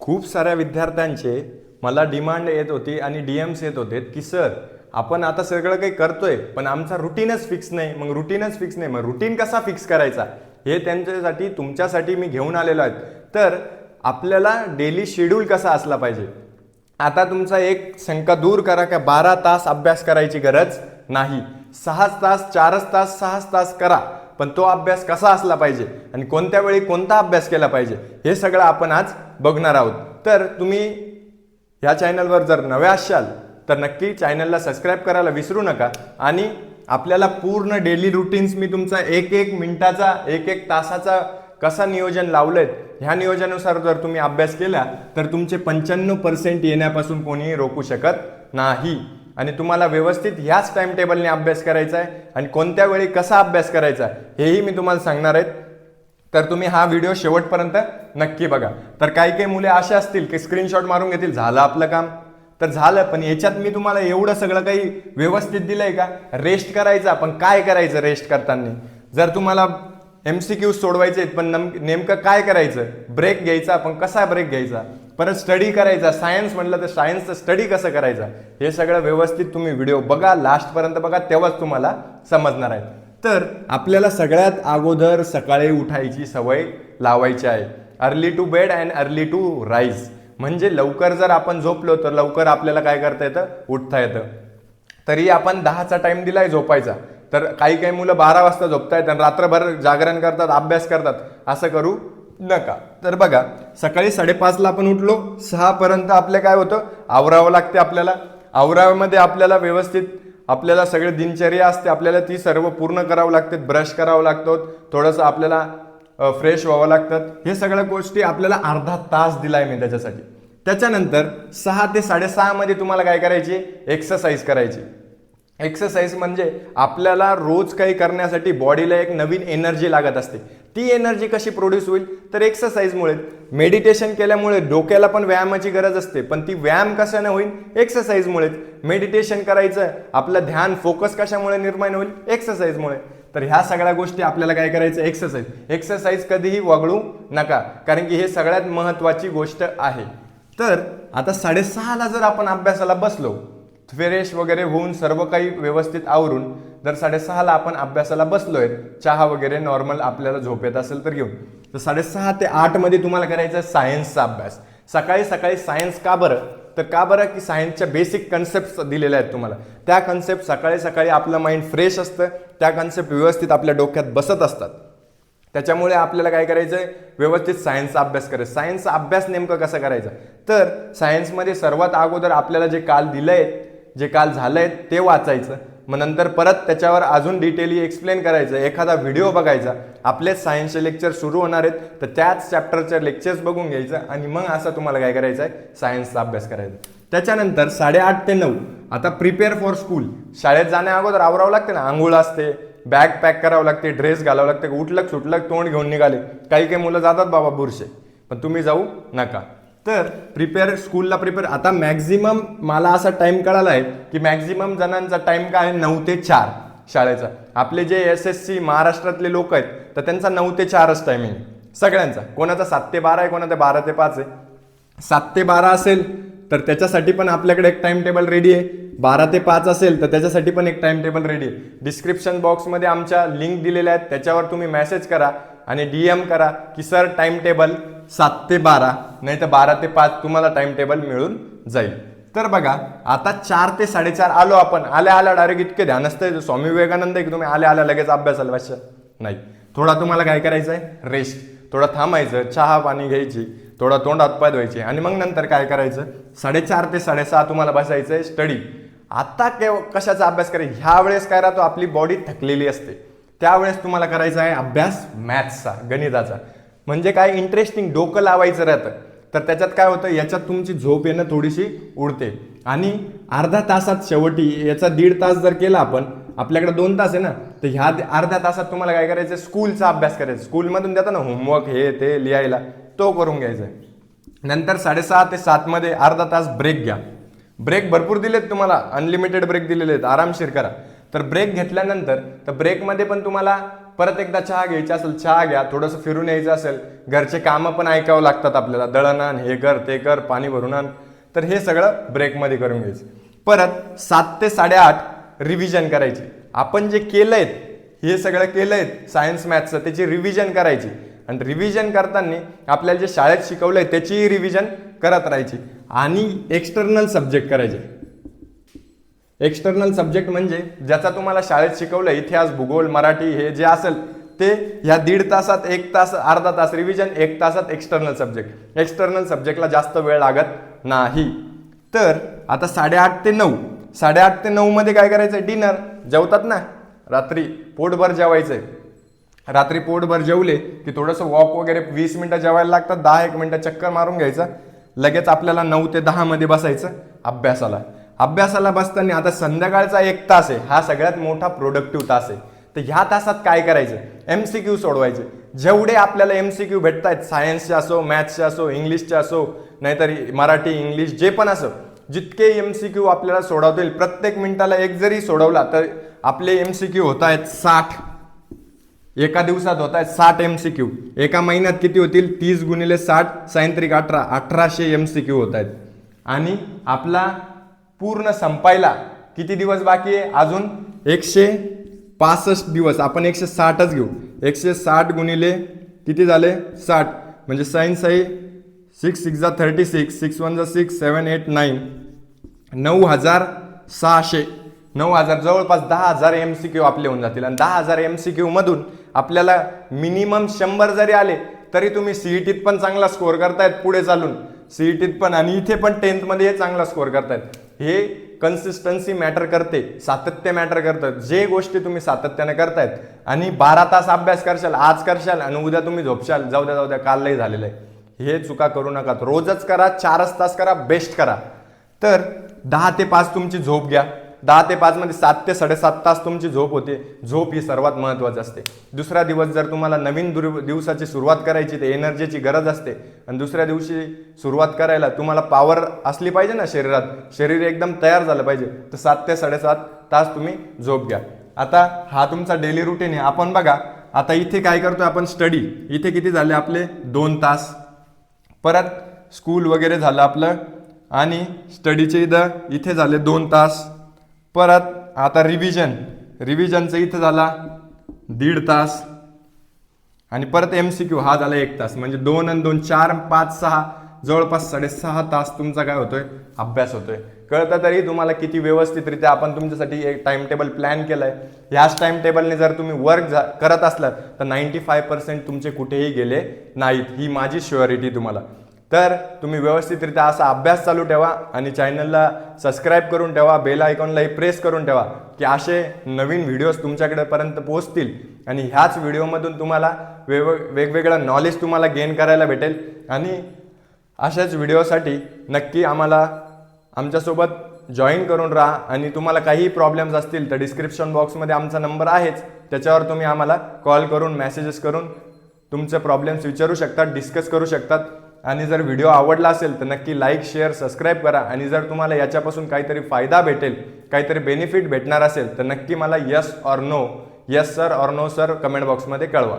खूप साऱ्या विद्यार्थ्यांचे मला डिमांड येत होती आणि डीएम्स येत होते की सर आपण आता सगळं काही करतोय पण आमचा रुटीनच फिक्स नाही. मग रुटीन कसा फिक्स करायचा हे त्यांच्यासाठी तुमच्यासाठी मी घेऊन आलेलो आहे. तर आपल्याला डेली शेड्यूल कसा असला पाहिजे. आता तुमचा एक शंका दूर करा का 12 तास अभ्यास करायची गरज नाही. 6 तास 4 तास 6 तास करा, पण तो अभ्यास कसा असला पाहिजे आणि कोणत्या वेळी कोणता अभ्यास केला पाहिजे हे सगळं आपण आज बघणार आहोत. तर तुम्ही ह्या चॅनलवर जर नवे असाल तर नक्की चॅनलला सबस्क्राईब करायला विसरू नका. आणि आपल्याला पूर्ण डेली रुटीन्स मी तुमचा एक एक मिनिटाचा एक एक तासाचा कसा नियोजन लावलंय ह्या नियोजनानुसार जर तुम्ही अभ्यास केला तर तुमचे 95% येण्यापासून कोणीही रोखू शकत नाही. आणि तुम्हाला व्यवस्थित ह्याच टाइम टेबलने अभ्यास करायचा आहे आणि कोणत्या वेळी कसा अभ्यास करायचा हेही मी तुम्हाला सांगणार आहे. तर तुम्ही हा व्हिडिओ शेवटपर्यंत नक्की बघा. तर काही मुले असे असतील की स्क्रीनशॉट मारून घेतील, झालं आपलं काम तर झालं, पण याच्यात मी तुम्हाला एवढं सगळं काही व्यवस्थित दिलंय का. रेस्ट करायचा, पण काय करायचं रेस्ट करताना. जर तुम्हाला MCQ सोडवायचे पण नेमकं काय करायचं, ब्रेक घ्यायचा पण कसा ब्रेक घ्यायचा, परत स्टडी करायचा, सायन्स म्हटलं तर सायन्सचं स्टडी कसं करायचा, हे सगळं व्यवस्थित तुम्ही व्हिडिओ बघा, लास्टपर्यंत बघा, तेव्हाच तुम्हाला समजणार आहे. तर आपल्याला सगळ्यात अगोदर सकाळी उठायची सवय लावायची आहे. Early to bed and early to rise. म्हणजे लवकर जर आपण झोपलो तर लवकर आपल्याला काय करता येतं, उठता येतं. तरी आपण 10चा टाइम दिलाय झोपायचा, तर काही मुलं 12 वाजता झोपतायत आणि रात्रभर जागरण करतात, अभ्यास करतात. असं करू नका. तर बघा, सकाळी 5:30ला आपण उठलो, 6 पर्यंत आपले काय होतं, आवरावं लागते. आपल्याला आवराव्यामध्ये आपल्याला व्यवस्थित आपल्याला सगळे दिनचर्या असते, आपल्याला ती सर्व पूर्ण करावं लागते. ब्रश करावं लागतो, थोडंसं आपल्याला फ्रेश व्हावं लागतात. हे सगळ्या गोष्टी आपल्याला अर्धा तास दिलाय मी त्याच्यासाठी. त्याच्यानंतर 6 ते 6:30 मध्ये तुम्हाला काय करायची, एक्सरसाइज करायची. एक्सरसाइज म्हणजे आपल्याला रोज काही करण्यासाठी बॉडीला एक नवीन एनर्जी लागत असते. ती एनर्जी कशी प्रोड्यूस होईल, तर एक्सरसाइजमुळे. मेडिटेशन केल्यामुळे डोक्याला पण व्यायामाची गरज असते, पण ती व्यायाम कशाने होईल, एक्सरसाइजमुळे. मेडिटेशन करायचं, आपलं ध्यान फोकस कशामुळे निर्माण होईल, एक्सरसाइजमुळे. तर ह्या सगळ्या गोष्टी आपल्याला काय करायचं, एक्सरसाइज कधीही वगळू नका, कारण की हे सगळ्यात महत्वाची गोष्ट आहे. तर आता 6:30ला जर आपण अभ्यासाला बसलो, फ्रेश वगैरे होऊन सर्व काही व्यवस्थित आवरून जर 6:30ला आपण अभ्यासाला बसलोय, चहा वगैरे नॉर्मल आपल्याला झोप येत असेल तर घेऊन, तर 6:30 ते 8 मध्ये तुम्हाला करायचा सायन्सचा अभ्यास. सकाळी सायन्स का बरं, तर का बरं की सायन्सच्या बेसिक कन्सेप्ट दिलेल्या आहेत तुम्हाला. त्या कन्सेप्ट सकाळी आपलं माइंड फ्रेश असतं, त्या कन्सेप्ट व्यवस्थित आपल्या डोक्यात बसत असतात. त्याच्यामुळे आपल्याला काय करायचं आहे, व्यवस्थित सायन्सचा अभ्यास करायचा. सायन्सचा अभ्यास नेमकं कसं करायचा, तर सायन्समध्ये सर्वात अगोदर आपल्याला जे काल दिलंय, जे काल झालंय ते वाचायचं. मग नंतर परत त्याच्यावर अजून डिटेली एक्सप्लेन करायचं, एखादा व्हिडिओ बघायचा. आपलेच सायन्सचे लेक्चर सुरू होणार आहेत, तर त्याच चॅप्टरचे लेक्चर्स बघून घ्यायचं आणि मग असं तुम्हाला काय करायचं आहे, सायन्सचा अभ्यास करायचा. त्याच्यानंतर 8:30 ते 9 आता प्रिपेअर फॉर स्कूल. शाळेत जाण्या अगोदर आवरावं लागते ना, आंघोळ असते, बॅग पॅक करावं लागते, ड्रेस घालावं लागते. उठलक सुटलक तोंड घेऊन निघाले. काही मुलं जातात बाबा बुरशे, पण तुम्ही जाऊ नका. तर प्रिपेअर स्कूलला प्रिपेअर. आता मॅक्झिमम मला असा टाइम कळाला आहे की मॅक्झिमम जणांचा टाइम काय आहे, 9 ते 4 शाळेचा. आपले जे SSC महाराष्ट्रातले लोक आहेत तर त्यांचा 9 ते 4च टायमिंग सगळ्यांचा. कोणाचा 7 ते 12 आहे, कोणाचा 12 ते 5 आहे. 7 ते 12 असेल तर त्याच्यासाठी पण आपल्याकडे एक टाइम टेबल रेडी आहे. 12 ते 5 असेल तर त्याच्यासाठी पण एक टाइम टेबल रेडी आहे. डिस्क्रिप्शन बॉक्समध्ये आमच्या लिंक दिलेल्या आहेत, त्याच्यावर तुम्ही मेसेज करा आणि DM करा की सर टाइम टेबल 7 ते 12 नाही तर 12 ते 5 तुम्हाला टाइम टेबल मिळून जाईल. तर बघा, आता 4 ते 4:30 आलो आपण. आल्या डायरेक्ट इतके ध्यान असतं स्वामी विवेकानंद आहे की तुम्ही आल्या लगेच अभ्यासाला बसता नाही. थोडा तुम्हाला काय करायचं आहे, रेस्ट. थोडं थांबायचं, चहा पाणी घ्यायची, थोडा तोंड हातपाय धुवायचे आणि मग नंतर काय करायचं, 4:30 ते 6:30 तुम्हाला बसायचं आहे स्टडी. आता कशाचा अभ्यास करायचा, ह्या वेळेस काय राहतो, आपली बॉडी थकलेली असते. त्यावेळेस तुम्हाला करायचा आहे अभ्यास मॅथ्सचा, गणिताचा. म्हणजे काय, इंटरेस्टिंग डोकं लावायचं राहतं. तर त्याच्यात काय होतं, याच्यात तुमची झोप येणं थोडीशी उडते. आणि अर्धा तासात शेवटी याचा 1.5 तास जर केला आपण, आपल्याकडे 2 तास आहे ना, तर ह्या अर्ध्या तासात तुम्हाला काय करायचं, स्कूलचा अभ्यास करायचा. स्कूलमधून देता ना होमवर्क हे ते लिहायला, तो करून घ्यायचा. नंतर 6:30 ते 7 मध्ये अर्धा तास ब्रेक घ्या. ब्रेक भरपूर दिलेत तुम्हाला, अनलिमिटेड ब्रेक दिलेले आहेत, आरामशीर करा. तर ब्रेक घेतल्यानंतर तर ब्रेकमध्ये पण तुम्हाला परत एकदा चहा घ्यायची असेल चहा घ्या, थोडंसं फिरून यायचं असेल, घरचे कामं पण ऐकावं लागतात आपल्याला, दळण आण, हे कर ते कर, पाणी भरून आण, तर हे सगळं ब्रेकमध्ये करून घ्यायचं. परत 7 ते 8:30 रिव्हिजन करायची. आपण जे केलंय हे सगळं केलंय सायन्स मॅथ्सचं त्याची रिव्हिजन करायची. आणि रिव्हिजन करताना आपल्याला जे शाळेत शिकवलंय त्याचीही रिव्हिजन करत राहायची. आणि एक्सटर्नल सब्जेक्ट करायचे. एक्सटर्नल सब्जेक्ट म्हणजे ज्याचा तुम्हाला शाळेत शिकवलं, इतिहास, भूगोल, मराठी, हे जे असेल ते ह्या 1.5 तासात, 1 तास, अर्धा तास रिव्हिजन, 1 तासात एक्सटर्नल सब्जेक्ट. एक्सटर्नल सब्जेक्टला जास्त वेळ लागत नाही. तर आता 8:30 ते 9, 8:30 ते 9 मध्ये काय करायचं? डिनर. जेवतात ना रात्री, पोटभर जेवायचंय. रात्री पोटभर जेवले की थोडंसं वॉक वगैरे 20 मिनिटं जेवायला लागतात, 10-1 मिनिटं चक्कर मारून घ्यायचं. लगेच आपल्याला 9 ते 10 मध्ये बसायचं अभ्यासाला. अभ्यासाला बसताना आता संध्याकाळचा 1 तास आहे, हा सगळ्यात मोठा प्रोडक्टिव्ह तास आहे. तर ह्या तासात काय करायचं? MCQ सोडवायचे. जेवढे आपल्याला MCQ भेटत आहेत, सायन्सचे असो, मॅथ्सचे असो, इंग्लिशचे असो, नाहीतर मराठी, इंग्लिश, जे पण असो, जितके MCQ आपल्याला सोडवता येईल, प्रत्येक मिनिटाला एक जरी सोडवला तर आपले MCQ होत आहेत 60. एका दिवसात होत आहेत 60 MCQ. एका महिन्यात किती होतील? 30 × 60 सायंत्रिक 1800 MCQ होत आहेत. आणि आपला पूर्ण संपायला किती दिवस बाकी आहे? अजून 165 दिवस. आपण 160च घेऊ. 160 × किती झाले? 60. म्हणजे सायन्स आहे 6 6 36, 6 1 6, 7 8 9, 9600. 9000, जवळपास 10,000 MCQ आपले होऊन जातील. आणि 10,000 MCQ मधून आपल्याला मिनिमम 100 जरी आले तरी तुम्ही CETत पण चांगला स्कोअर करतायत, पुढे चालून CETत पण, आणि इथे पण 10th मध्ये चांगला स्कोअर करतायत. हे कन्सिस्टन्सी मॅटर करते, सातत्य मॅटर करतं. जे गोष्टी तुम्ही सातत्याने करतायत आणि 12 तास अभ्यास करशाल, आज करशाल आणि उद्या तुम्ही झोपशाल, जाऊ द्या काल लई झालेलं आहे, हे चुका करू नका. रोजच करा, 4च तास करा, बेस्ट करा. तर 10 ते 5 तुमची झोप घ्या. 10 ते 5 मध्ये 7 ते 7.5 तास तुमची झोप होते. झोप ही सर्वात महत्त्वाची असते. दुसरा दिवस जर तुम्हाला नवीन दिवसाची सुरुवात करायची तर एनर्जीची गरज असते. आणि दुसऱ्या दिवशी सुरुवात करायला तुम्हाला पॉवर असली पाहिजे ना शरीरात, शरीर एकदम तयार झालं पाहिजे. तर 7 ते 7.5 तास तुम्ही झोप घ्या. आता हा तुमचा डेली रुटीन आहे. आपण बघा आता इथे काय करतोय आपण? स्टडी. इथे किती झाले आपले? 2 तास. परत स्कूल वगैरे झालं आपलं आणि स्टडीचे इथे झाले 2 तास. परत आता रिव्हिजनचं इथं झाला 1.5 तास. आणि परत MCQ हा झाला 1 तास. म्हणजे 2 आणि 2 4 5 6, जवळपास 6.5 तास तुमचा काय होतोय? अभ्यास होतोय. कळतं तरी तुम्हाला किती व्यवस्थितरित्या आपण तुमच्यासाठी एक टाइम टेबल प्लॅन केलाय. ह्याच टाइम टेबलने जर तुम्ही वर्क करत असलात तर 95% तुमचे कुठेही गेले नाहीत, ही माझी शुअरिटी तुम्हाला. तर तुम्ही व्यवस्थितरित्या असा अभ्यास चालू ठेवा आणि चॅनलला सबस्क्राईब करून ठेवा, बेल आयकॉनलाही प्रेस करून ठेवा की असे नवीन व्हिडिओज तुमच्याकडेपर्यंत पोहोचतील. आणि ह्याच व्हिडिओमधून तुम्हाला वेगवेगळं नॉलेज तुम्हाला गेन करायला भेटेल. आणि अशाच व्हिडिओसाठी नक्की आमच्यासोबत जॉईन करून राहा. आणि तुम्हाला काही प्रॉब्लेम्स असतील तर डिस्क्रिप्शन बॉक्समध्ये आमचा नंबर आहेच, त्याच्यावर तुम्ही आम्हाला कॉल करून, मेसेजेस करून तुमचे प्रॉब्लेम्स विचारू शकतात, डिस्कस करू शकतात. आणि जर व्हिडिओ आवडला असेल तर नक्की लाईक, शेअर, सबस्क्राईब करा. आणि जर तुम्हाला याच्यापासून काहीतरी फायदा भेटेल, काहीतरी बेनिफिट भेटणार असेल तर नक्की मला yes or no, yes sir or no sir comment बॉक्समध्ये कळवा.